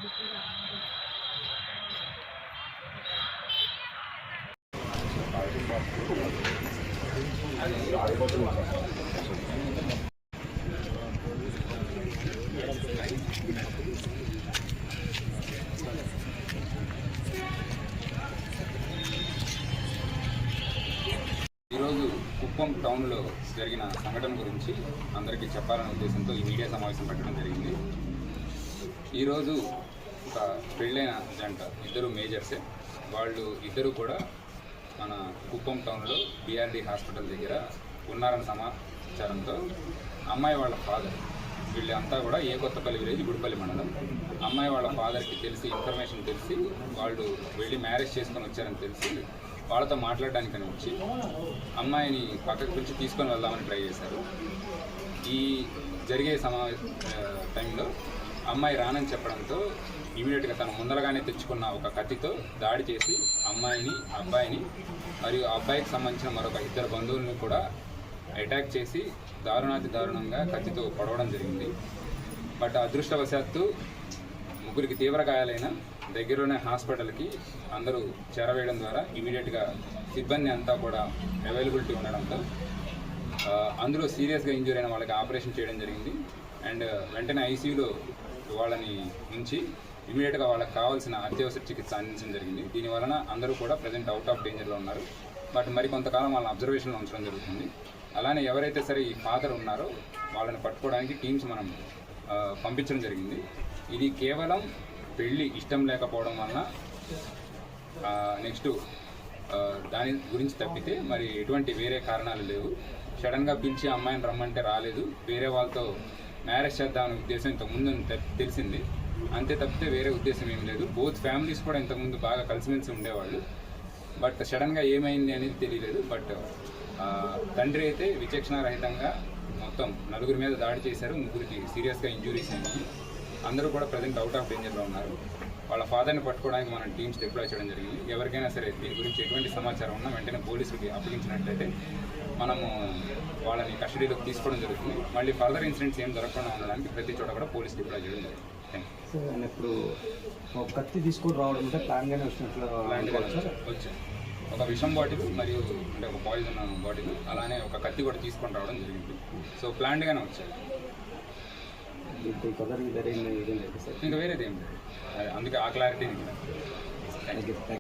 ఈరోజు కుప్పం టౌన్లో జరిగిన సంఘటన గురించి అందరికీ చెప్పాలనే ఉద్దేశంతో ఈ మీడియా సమావేశం పెట్టడం జరిగింది. ఈరోజు ఒక పెళ్ళైన జంట, ఇద్దరు మేజర్సే, వాళ్ళు ఇద్దరు కూడా మన కుప్పం టౌన్లో బిఆర్డి హాస్పిటల్ దగ్గర ఉన్నారన్న సమాచారంతో అమ్మాయి వాళ్ళ ఫాదర్, వీళ్ళంతా కూడా ఏ కొత్తపల్లి విలేజ్ గుడిపల్లి మండలం, అమ్మాయి వాళ్ళ ఫాదర్కి తెలిసి ఇన్ఫర్మేషన్ తెలిసి వాళ్ళు వెళ్ళి మ్యారేజ్ చేసుకొని వచ్చారని తెలిసి వాళ్ళతో మాట్లాడడానికని వచ్చి అమ్మాయిని పక్కకు పిలిచి తీసుకొని వెళ్దామని ట్రై చేశారు. ఈ జరిగే టైంలో అమ్మాయి రానని చెప్పడంతో ఇమీడియట్గా తను ముందరగానే తెచ్చుకున్న ఒక కత్తితో దాడి చేసి అమ్మాయిని, అబ్బాయిని మరియు ఆ అబ్బాయికి సంబంధించిన మరొక ఇద్దరు బంధువులను కూడా అటాక్ చేసి దారుణాతి దారుణంగా కత్తితో పొడవడం జరిగింది. బట్ అదృష్టవశాత్తు ముగ్గురికి తీవ్ర గాయాలైన దగ్గరలోనే హాస్పిటల్కి అందరూ చేరవేయడం ద్వారా ఇమీడియట్గా సిబ్బంది అంతా కూడా అవైలబిలిటీ ఉండడంతో అందులో సీరియస్గా ఇంజూరీ అయిన వాళ్ళకి ఆపరేషన్ చేయడం జరిగింది. అండ్ వెంటనే ఐసీయూలో వాళ్ళని ఉంచి ఇమీడియట్గా వాళ్ళకి కావాల్సిన అత్యవసర చికిత్స అందించడం జరిగింది. దీనివలన అందరూ కూడా ప్రజెంట్ అవుట్ ఆఫ్ డేంజర్లో ఉన్నారు. బట్ మరి కొంతకాలం వాళ్ళని అబ్జర్వేషన్లో ఉంచడం జరుగుతుంది. అలానే ఎవరైతే సరే ఈ ఫాదర్ ఉన్నారో వాళ్ళని పట్టుకోవడానికి టీమ్స్ మనం పంపించడం జరిగింది. ఇది కేవలం పెళ్ళి ఇష్టం లేకపోవడం వలన నెక్స్ట్ దాని గురించి తప్పితే మరి ఎటువంటి వేరే కారణాలు లేవు. సడన్గా పిలిచి అమ్మాయిని రమ్మంటే రాలేదు, వేరే వాళ్ళతో మ్యారేజ్ చేద్దామనే ఉద్దేశం ఇంతకుముందు తెలిసింది, అంతే తప్పితే వేరే ఉద్దేశం ఏం లేదు. బోత్ ఫ్యామిలీస్ కూడా ఇంతకుముందు బాగా కలిసిమెలిసి ఉండేవాళ్ళు. బట్ సడన్గా ఏమైంది అనేది తెలియలేదు. బట్ తండ్రి అయితే విచక్షణారహితంగా మొత్తం నలుగురి మీద దాడి చేశారు. ముగ్గురికి సీరియస్గా ఇంజూరీస్ అయినాయి. అందరూ కూడా ప్రజెంట్ అవుట్ ఆఫ్ డేంజర్లో ఉన్నారు. వాళ్ళ ఫాదర్ని పట్టుకోవడానికి మనం టీమ్స్ డిప్లాయ్ చేయడం జరిగింది. ఎవరికైనా సరే దీని గురించి ఎటువంటి సమాచారం ఉన్నా వెంటనే పోలీసులకి అప్పగించినట్లయితే మనము వాళ్ళని కస్టడీలోకి తీసుకోవడం జరుగుతుంది. మళ్ళీ ఫర్దర్ ఇన్సిడెంట్స్ ఏం జరగకుండా ఉండడానికి ప్రతి చోట కూడా పోలీస్ డిప్లాయ్ చేయడం జరుగుతుంది. సార్ ఇప్పుడు కత్తి తీసుకొని రావడం అంటే ప్లాన్గానే వచ్చినట్లు వచ్చాయి. ఒక విషం బాటిల్ మరియు అంటే ఒక పాయిజన్ బాటిల్, అలానే ఒక కత్తి కూడా తీసుకొని రావడం జరిగింది. సో ప్లాన్డ్గానే వచ్చాయి. ఇంకా వేరేది ఏం లేదు. అందుకే ఆ క్లారిటీ. Thank you.